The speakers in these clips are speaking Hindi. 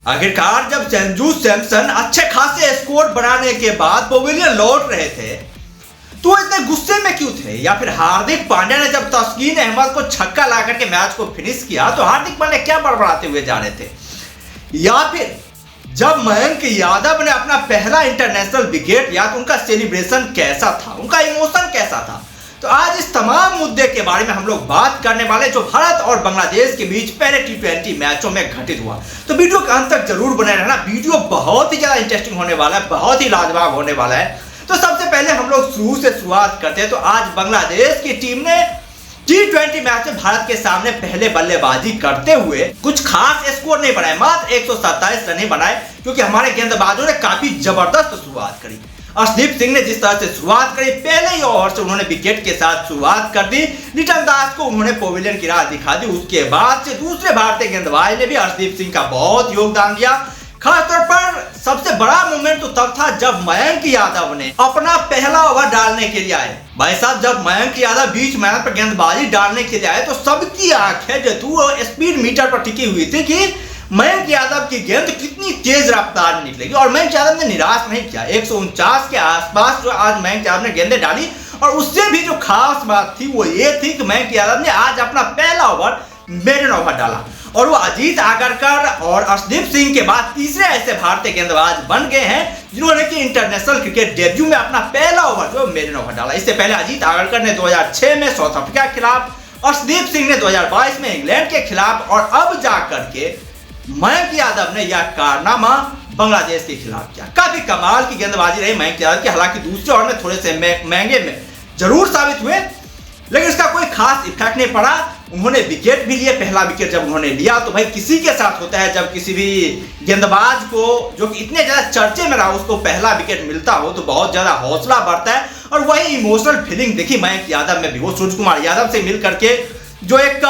आखिरकार जब संजू सैमसन अच्छे खासे स्कोर बनाने के बाद पवेलियन लौट रहे थे तो इतने गुस्से में क्यों थे? या फिर हार्दिक पांड्या ने जब तस्कीन अहमद को छक्का ला करके मैच को फिनिश किया तो हार्दिक पांड्या क्या बड़बड़ाते हुए जा रहे थे? या फिर जब मयंक यादव ने अपना पहला इंटरनेशनल विकेट या तो उनका सेलिब्रेशन कैसा था, उनका इमोशन कैसा था? तो आज इस तमाम मुद्दे के बारे में हम लोग बात करने वाले जो भारत और बांग्लादेश के बीच पहले टी20 मैचों में घटित हुआ। तो वीडियो के अंत तक जरूर बने रहना, वीडियो बहुत ही ज्यादा इंटरेस्टिंग होने वाला है, बहुत ही लाजवाब होने वाला है। तो सबसे पहले हम लोग शुरू से शुरुआत करते हैं। तो आज बांग्लादेश की टीम ने टी20 मैच में भारत के सामने पहले बल्लेबाजी करते हुए कुछ खास स्कोर नहीं बनाए, मात्र 127 रन ही बनाए, क्योंकि हमारे गेंदबाजों ने काफी जबरदस्त शुरुआत करी। अर्शदीप सिंह ने जिस तरह से शुरुआत करी, पहले ही ओवर से उन्होंने विकेट के साथ शुरुआत कर दी। लिटन दास को उन्होंने पवेलियन की राह दिखा दी। उसके बाद से दूसरे भारतीय गेंदबाज ने भी अर्शदीप सिंह का बहुत योगदान दिया। खासतौर पर सबसे बड़ा मोमेंट तो तब था जब मयंक यादव ने अपना पहला ओवर डालने के लिए आए। भाई साहब, जब मयंक यादव बीच मैदान पर गेंदबाजी डालने के लिए आए तो सबकी आंखें जो थी स्पीड मीटर पर टिकी हुई थी कि मयंक यादव की गेंद कितनी तेज रफ्तार में निकलेगी। और मयंक यादव ने निराश नहीं किया। 149 के आसपास जो आज मयंक यादव ने गेंदें डाली, और उससे भी जो खास बात थी वो ये थी कि मयंक यादव ने आज अपना पहला ओवर मेडन ओवर डाला, और वो अजीत आगरकर और अर्शदीप सिंह के बाद तीसरे ऐसे भारतीय गेंदबाज बन गए हैं जिन्होंने कि इंटरनेशनल क्रिकेट डेब्यू में अपना पहला ओवर जो मेडन ओवर डाला। इससे पहले अजीत आगरकर ने 2006 में साउथ अफ्रीका के खिलाफ, अर्शदीप सिंह ने 2022 में इंग्लैंड के खिलाफ, और अब जाकर के मयंक यादव ने यह कारनामा बांग्लादेश के खिलाफ किया। काफी कमाल की गेंदबाजी रही मयंक यादव की। हालांकि दूसरे ओवर में थोड़े से महंगे में जरूर साबित हुए, लेकिन इसका कोई खास इफेक्ट नहीं पड़ा। उन्होंने विकेट भी लिए। पहला विकेट जब उन्होंने लिया तो भाई किसी के साथ होता है, जब किसी भी गेंदबाज को जो कि इतने ज्यादा चर्चे में रहा उसको पहला विकेट मिलता हो तो बहुत ज्यादा हौसला बढ़ता है। और वही इमोशनल फीलिंग देखी मयंक यादव में भी। वो सूर्य कुमार यादव से मिल करके जो एक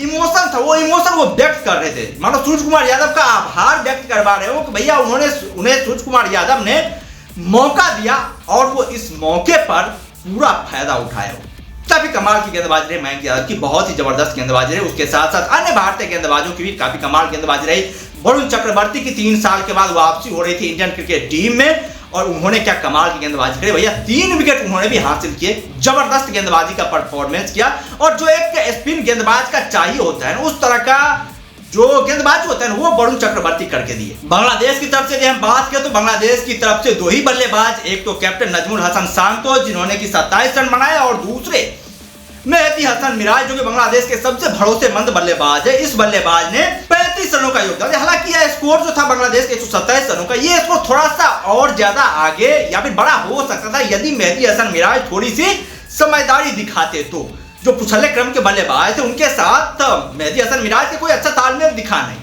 इमोशन था, वो इमोशन वो व्यक्त कर रहे थे, मानो सूर्य कुमार यादव का आभार व्यक्त करवा रहे हो कि भैया उन्हें सूर्य कुमार यादव ने मौका दिया और वो इस मौके पर पूरा फायदा उठाया। काफी कमाल की गेंदबाजी रही मयंक यादव की, बहुत ही जबरदस्त गेंदबाजी रही। उसके साथ साथ अन्य भारतीय गेंदबाजों की भी काफी कमाल गेंदबाजी रही। वरुण चक्रवर्ती की 3 साल के बाद वापसी हो रही थी इंडियन क्रिकेट टीम में, और उन्होंने क्या कमाल की गेंदबाजी करी भैया। 3 विकेट उन्होंने भी हासिल किए, जबरदस्त गेंदबाजी का परफॉर्मेंस किया। और जो एक स्पिन गेंदबाज का चाहिए होता है उस तरह का जो गेंदबाज होता है वो वरुण चक्रवर्ती करके दिए। बांग्लादेश की तरफ से यदि हम बात करें तो बांग्लादेश की तरफ से 2 ही बल्लेबाज, एक तो कैप्टन नजमुल हसन सांतोष जिन्होंने की 27 रन बनाए, और दूसरे मेहदी हसन मिराज जो कि बांग्लादेश के सबसे भरोसेमंद बल्लेबाज है। इस बल्लेबाज ने 35 रनों का योगदान दिया। हालांकि यह स्कोर जो था बांग्लादेश के 127 रनों का, ये स्कोर थोड़ा सा और ज्यादा आगे या फिर बड़ा हो सकता था यदि मेहदी हसन मिराज थोड़ी सी समझदारी दिखाते। तो जो पिछले क्रम के बल्लेबाज थे उनके साथ मेहदी हसन मिराज के कोई अच्छा तालमेल दिखा नहीं।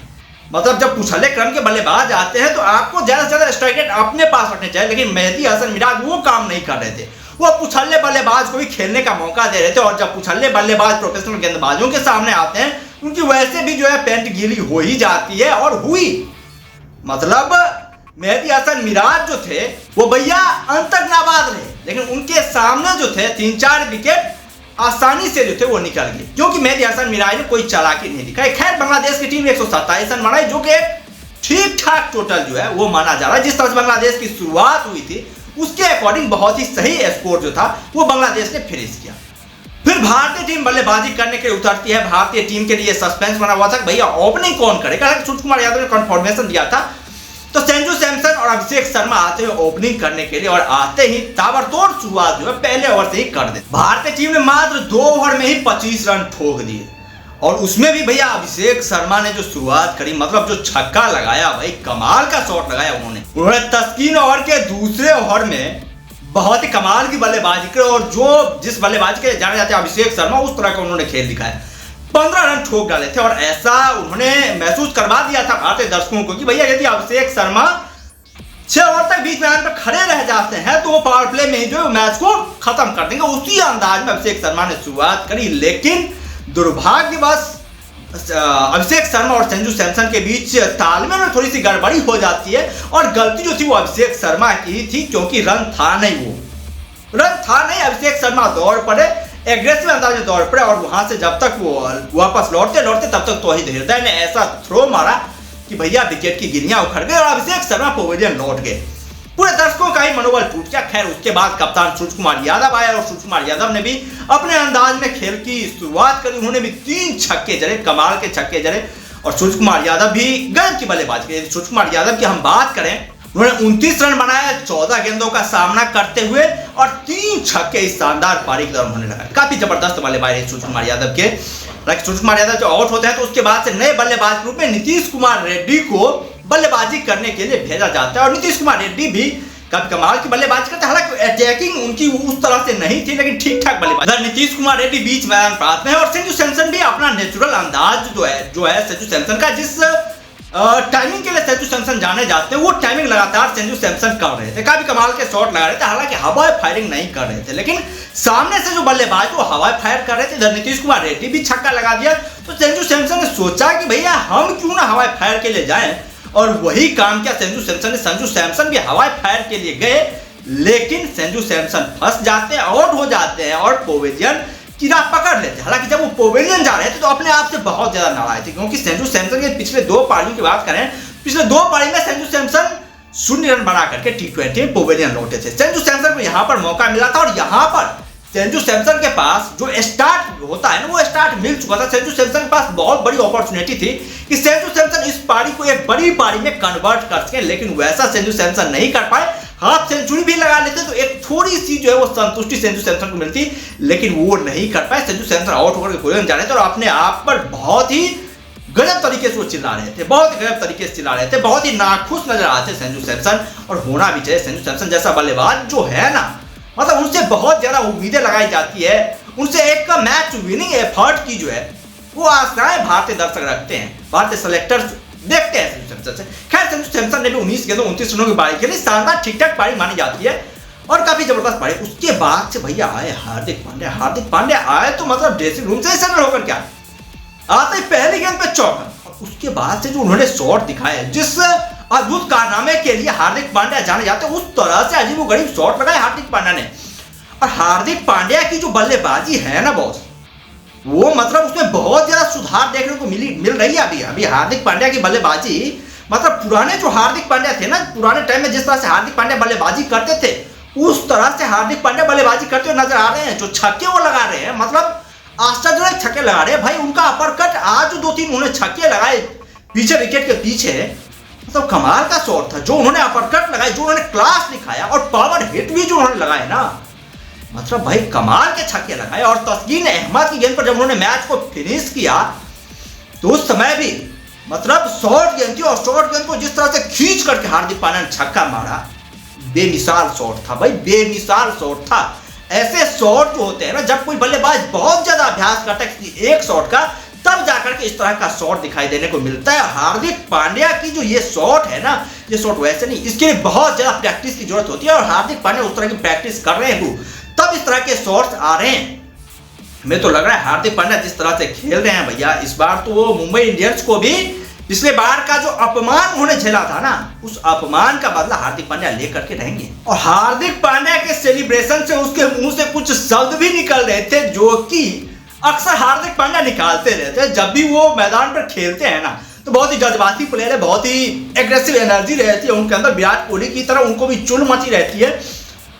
मतलब जब पिछले क्रम के बल्लेबाज आते हैं तो आपको ज्यादा से ज्यादा स्ट्राइक रेट अपने पास रखने चाहिए, लेकिन मेहदी हसन मिराज वो काम नहीं कर रहे थे। वो पिछले बल्लेबाज को भी खेलने का मौका दे रहे थे, और जब पिछले बल्लेबाज प्रोफेशनल गेंदबाजों के सामने आते हैं उनकी वैसे भी जो है पेंट गीली हो ही जाती है, और हुई। मतलब मेहदी हसन मिराज जो थे वो भैया अंतक नाबाद रहे, लेकिन उनके सामने जो थे 3-4 विकेट आसानी से जो थे वो निकल गए, क्योंकि मेहदी हसन मिराज ने कोई चालाकी नहीं दिखाई। खैर बांग्लादेश की टीम ने 127 रन बनाए, जो कि ठीक ठाक टोटल जो है वो माना जा रहा है। जिस तरह से बांग्लादेश की शुरुआत हुई थी उसके अकॉर्डिंग बहुत ही सही स्कोर जो था वो बांग्लादेश ने फिनिश किया। फिर भारतीय टीम बल्लेबाजी करने के लिए उतरती है। भारतीय टीम के लिए सस्पेंस बना हुआ था भैया ओपनिंग कौन करेगा। सूर्य कुमार यादव ने कन्फर्मेशन दिया था, तो संजू सैमसन और अभिषेक शर्मा आते हैं ओपनिंग करने के लिए, और आते ही ताबड़तोड़ शुरुआत जो है पहले ओवर से ही कर दे। भारतीय टीम ने मात्र 2 ओवर में ही 25 रन ठोक दिए, और उसमें भी भैया अभिषेक शर्मा ने जो शुरुआत करी, मतलब जो छक्का लगाया भाई, कमाल का शॉट लगाया उन्होंने तस्कीन ओवर के दूसरे ओवर में बहुत ही कमाल की बल्लेबाजी की, और जो जिस बल्लेबाजी के लिए जाने जाते हैं अभिषेक शर्मा, उस तरह का उन्होंने खेल दिखाया। 15 रन ठोक डाले थे, और ऐसा उन्होंने महसूस करवा दिया था भारतीय दर्शकों को कि भैया यदि अभिषेक शर्मा 6 ओवर तक बीच मैदान पर खड़े रह जाते हैं तो वो पावर प्ले में ही जो मैच को खत्म कर देंगे। उसी अंदाज में अभिषेक शर्मा ने शुरुआत करी, लेकिन दुर्भाग्यवश अभिषेक शर्मा और संजू सैमसन के बीच तालमेल में थोड़ी सी गड़बड़ी हो जाती है, और गलती जो थी वो अभिषेक शर्मा की ही थी, क्योंकि रन था नहीं। अभिषेक शर्मा दौड़ पड़े, एग्रेसिव अंदाज में दौड़ पड़े, और वहां से जब तक वो वापस लौटते तब तक तो ही हृदय ने ऐसा थ्रो मारा कि भैया विकेट की गिरियां उखड़ गई और अभिषेक शर्मा पवेलियन लौट गए। पूरे दर्शकों का ही मनोबल टूट गया। खैर उसके बाद कप्तान सूर्य कुमार यादव आया और सूर्य कुमार यादव ने भी अपने अंदाज में खेल की शुरुआत करी। उन्होंने भी 3 छक्के जड़े, कमाल के छक्के जड़े और सूर्य कुमार यादव भी गजब की बल्लेबाजी की। सूर्य कुमार यादव की हम बात करें, उन्होंने 29 रन बनाया 14 गेंदों का सामना करते हुए और 3 छक्के इस शानदार पारी के दौरान उन्होंने लगाए। काफी जबरदस्त बल्लेबाजी सूर्य कुमार यादव के। सूर्य कुमार यादव जो आउट होते हैं तो उसके बाद से नए बल्लेबाज के रूप में नीतीश कुमार रेड्डी को बल्लेबाजी करने के लिए भेजा जाता है और नीतीश कुमार रेड्डी भी काफी कमाल की बल्लेबाजी करते हैं। हालांकि अटैकिंग उनकी उस तरह से नहीं थी, लेकिन ठीक ठाक बल्लेबाजी। नीतीश कुमार रेड्डी बीच मैदान पर आते हैं और संजू सैमसन भी अपना नेचुरल अंदाज जो है संजू सैमसन का, जिस टाइमिंग के लिए संजू सैमसन जाने जाते हैं वो टाइमिंग लगातार संजू सैमसन कर रहे थे। काफी कमाल के शॉट लगा रहे थे, हालांकि हवाई फायरिंग नहीं कर रहे थे, लेकिन सामने से जो बल्लेबाज वो हवाई फायर कर रहे थे। इधर नीतीश कुमार रेड्डी भी छक्का लगा दिया तो संजू सैमसन ने सोचा कि भैया हम क्यों ना हवाई फायर के लिए जाएं, और वही काम किया संजू सैमसन ने। संजू सैमसन भी हवाई फायर के लिए गए, लेकिन संजू सैमसन फंस जाते हैं, आउट हो जाते हैं और पवेलियन की राह पकड़ लेते हैं। हालांकि जब वो पवेलियन जा रहे थे तो अपने आप से बहुत ज्यादा नाराज थे, क्योंकि संजू सैमसन के पिछले 2 पारियों की बात करें, पिछले 2 पारी में संजू सैमसन 0 रन बना करके T20 में पवेलियन लौटे थे। संजू सैमसन को यहाँ पर मौका मिला था और यहाँ पर संजू सैमसन के पास जो स्टार्ट होता है ना, वो स्टार्ट मिल चुका था। संजू सैमसन के पास बहुत बड़ी अपॉर्चुनिटी थी कि संजू सैमसन इस पारी को एक बड़ी पारी में कन्वर्ट कर सके, लेकिन वैसा संजू सैमसन नहीं कर पाए। हाफ सेंचुरी भी लगा लेते तो एक थोड़ी सी जो है वो संतुष्टि संजू सैमसन को मिलती, लेकिन वो नहीं कर पाए। संजू सैमसन आउट होकर पवेलियन जा रहे थे और अपने आप पर बहुत ही गजब तरीके से वो चिल्ला रहे थे, बहुत ही गजब तरीके से चिल्ला रहे थे, बहुत ही नाखुश नजर आते संजू सैमसन। और होना भी चाहिए, संजू सैमसन जैसा बल्लेबाज जो है ना, मतलब उनसे बहुत ज्यादा उम्मीदें लगाई जाती है, उनसे एक मैच विनिंग एफर्ट की जो है वो आशाएं भारतीय दर्शक रखते हैं, भारतीय सेलेक्टर्स देखते हैं संजू सैमसन से। खैर संजू सैमसन ने भी 19 गेंदों 29 रनों की पारी खेली, शानदार ठीक ठाक पारी मानी जाती है और काफी जबरदस्त पारी। उसके बाद से भैया आए हार्दिक पांड्या। हार्दिक पांड्या आए तो मतलब ड्रेसिंग रूम से सेटल होकर क्या आते ही पहली गेंद पे चौका, और उसके बाद से जो उन्होंने शॉट दिखाए, जिस अद्भुत कारनामे के लिए हार्दिक पांड्या जाने जाते हैं, उस तरह से अजीबोगरीब शॉट लगाए हार्दिक पांड्या ने। और हार्दिक पांड्या की जो बल्लेबाजी है ना बॉस, वो मतलब उसमें बहुत ज्यादा सुधार देखने को मिल रही है अभी हार्दिक पांड्या की बल्लेबाजी। मतलब पुराने जो हार्दिक पांड्या थे ना, पुराने टाइम में जिस तरह से हार्दिक पांड्या बल्लेबाजी करते थे, उस तरह से हार्दिक पांड्या बल्लेबाजी करते हुए नजर आ रहे हैं। जो छक्के वो लगा रहे हैं, मतलब आश्चर्यजनक छक्के लगा रहे हैं भाई। उनका अपरकट आज 2-3 उन्होंने छक्के लगाए पीछे विकेट के पीछे, मतलब कमाल का शॉट था जो उन्होंने अपरकट लगाए, जो उन्होंने क्लास दिखाया और पावर हिट भी जो उन्होंने लगाए ना, मतलब भाई कमाल के छक्के लगाए। और तस्कीन अहमद की गेंद पर जब उन्होंने मैच को फिनिश किया तो उस समय भी मतलब शॉर्ट गेंद थी और शॉर्ट गेंद को जिस तरह से खींच करके हार्दिक पांड्या ने छक्का मारा, बेमिसाल शॉट था भाई, बेमिसाल शॉट था। ऐसे शॉट जो होते हैं ना, जब कोई बल्लेबाज बहुत ज्यादा अभ्यास करता है किसी एक शॉट का, तब जाकर के इस तरह का शॉट दिखाई देने को मिलता है। हार्दिक पांड्या की जो ये शॉट है ना, ये शॉट वैसे नहीं, इसके लिए बहुत ज्यादा प्रैक्टिस की जरूरत होती है और हार्दिक पांड्या उस तरह की प्रैक्टिस कर रहे हैं, तब इस तरह के शॉट्स आ रहे हैं। हमें तो लग रहा है हार्दिक पांड्या जिस तरह से खेल रहे हैं भैया, इस बार तो वो मुंबई इंडियंस को भी पिछले बार का जो अपमान उन्होंने झेला था ना, उस अपमान का बदला हार्दिक पांड्या लेकर के रहेंगे। और हार्दिक पांड्या के सेलिब्रेशन से उसके मुंह से कुछ शब्द भी निकल रहे थे जो कि अक्सर हार्दिक पांड्या निकालते रहते हैं जब भी वो मैदान पर खेलते हैं ना। तो बहुत ही जज्बाती प्लेयर है, बहुत ही एग्रेसिव एनर्जी रहती है उनके अंदर, विराट कोहली की तरह उनको भी चुल मची रहती है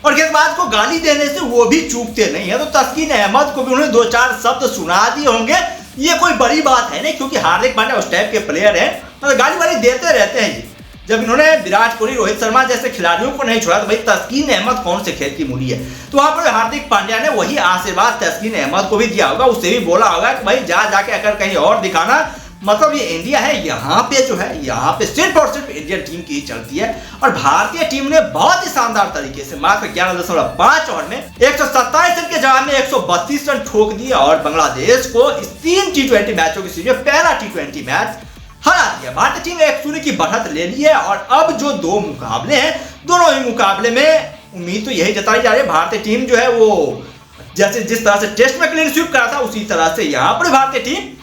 और गेंदबाज को गाली देने से वो भी चूकते नहीं है। तो तस्कीन अहमद को भी उन्होंने 2-4 शब्द सुना दिए होंगे, ये कोई बड़ी बात है नहीं, क्योंकि हार्दिक पांड्या उस टाइप के प्लेयर हैं, मतलब गाली वाली देते रहते हैं। जब इन्होंने विराट कोहली, रोहित शर्मा जैसे खिलाड़ियों को नहीं छोड़ा तो भाई तस्कीन अहमद कौन से खेल की मूली है। तो वहां पर हार्दिक पांड्या ने वही आशीर्वाद तस्कीन अहमद को भी दिया होगा, उससे भी बोला होगा कि भाई जाके अगर कहीं और दिखाना, मतलब ये इंडिया है, यहाँ पे जो है, यहाँ पे सिर्फ और सिर्फ इंडियन टीम की ही चलती है। और भारतीय टीम ने बहुत ही शानदार तरीके से मात्र 11.5 ओवर में 127 रन के जवाब में 132 रन ठोक दिए और बांग्लादेश को इस 3 T20 मैचों की सीरीज में पहला T20 मैच हरा दिया। भारतीय टीम 1-0 की बढ़त ले ली है और अब जो 2 मुकाबले हैं, दोनों ही मुकाबले में उम्मीद तो यही जताई जा रही है, भारतीय टीम जो है वो जैसे जिस तरह से टेस्ट में क्लीन स्वीप करा था, उसी तरह से यहाँ पर भारतीय टीम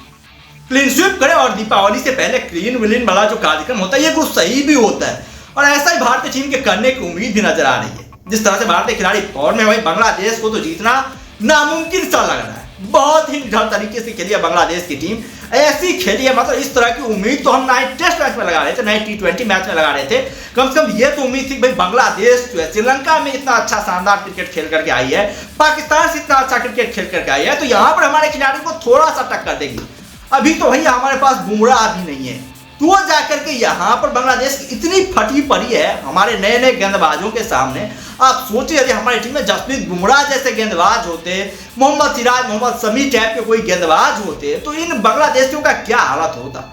क्लीन स्वीप करे और दीपावली से पहले क्लीन विलीन वाला जो कार्यक्रम होता है ये कुछ सही भी होता है। और ऐसा ही भारतीय टीम के करने की उम्मीद भी नजर आ रही है। जिस तरह से भारतीय खिलाड़ी फॉर्म में, भाई बांग्लादेश को तो जीतना नामुमकिन सा लग रहा है, बहुत ही निडर तरीके से खेली है बांग्लादेश की टीम, ऐसी खेली है, मतलब इस तरह की उम्मीद तो हम ना टेस्ट मैच में लगा रहे थे, ना T20 मैच में लगा रहे थे। कम से कम ये तो उम्मीद थी भाई बांग्लादेश जो है श्रीलंका में इतना अच्छा शानदार क्रिकेट खेल करके आई है, पाकिस्तान से इतना अच्छा क्रिकेट खेल करके आई है, तो यहाँ पर हमारे खिलाड़ियों को थोड़ा सा टक्कर देगी। अभी तो भैया हमारे पास बुमराह भी नहीं है, तो जाकर के यहाँ पर बांग्लादेश इतनी फटी पड़ी है हमारे नए नए गेंदबाजों के सामने। आप सोचिए यदि हमारी टीम में जसप्रीत बुमराह जैसे गेंदबाज होते, मोहम्मद सिराज, मोहम्मद शमी टाइप के कोई गेंदबाज होते, तो इन बांग्लादेशियों का क्या हालत होता।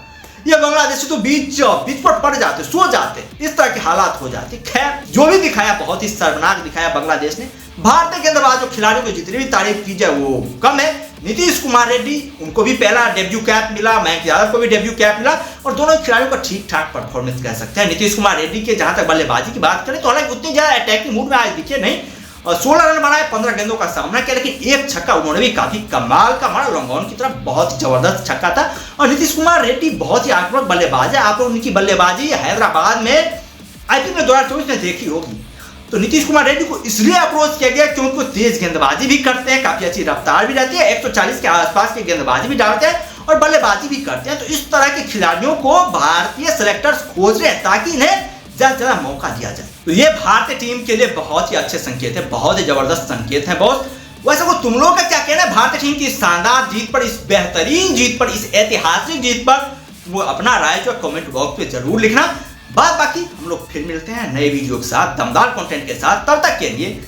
ये बांग्लादेशी तो बीच पर पड़ जाते, सो जाते, इस तरह की हालात हो जाती। खैर जो भी दिखाया बहुत ही शर्मनाक दिखाया बांग्लादेश ने। भारतीय गेंदबाजों खिलाड़ियों को जितनी भी तारीफ की जाए वो कम है। नीतीश कुमार रेड्डी, उनको भी पहला डेब्यू कैप मिला, मयंक यादव को भी डेब्यू कैप मिला, और दोनों खिलाड़ियों का ठीक ठाक परफॉर्मेंस कह सकते हैं। नीतीश कुमार रेड्डी के जहां तक बल्लेबाजी की बात करें तो हालांकि उतनी ज्यादा अटैकिंग मूड में आज दिखे नहीं, और 16 रन बनाए, 15 गेंदों का सामना किया, लेकिन एक छक्का उन्होंने भी काफी कमाल का मारा, लॉन्ग ऑन की तरफ बहुत जबरदस्त छक्का था। और नीतीश कुमार रेड्डी बहुत ही आक्रामक बल्लेबाज है, आप उनकी बल्लेबाजी हैदराबाद में IPL में 2024 में देखी होगी। तो नीतीश कुमार रेड्डी को इसलिए अप्रोच किया गया क्योंकि वो तेज गेंदबाजी भी करते हैं, काफी अच्छी रफ्तार भी रहती है, 140 के आसपास की गेंदबाजी भी डालते हैं और बल्लेबाजी भी करते हैं। तो इस तरह के खिलाड़ियों को भारतीय सेलेक्टर्स खोज रहे हैं ताकि इन्हें ज्यादा से ज्यादा मौका दिया जाए। तो ये भारतीय टीम के लिए बहुत ही अच्छे संकेत है, बहुत ही जबरदस्त संकेत है बॉस। वैसे वो तुम लोगों का क्या कहना है भारतीय टीम की इस शानदार जीत पर, इस बेहतरीन जीत पर, इस ऐतिहासिक जीत पर? वो अपना राय जो कमेंट बॉक्स पे जरूर लिखना। बाकी हम लोग फिर मिलते हैं नए वीडियो के साथ, दमदार कंटेंट के साथ। तब तक के लिए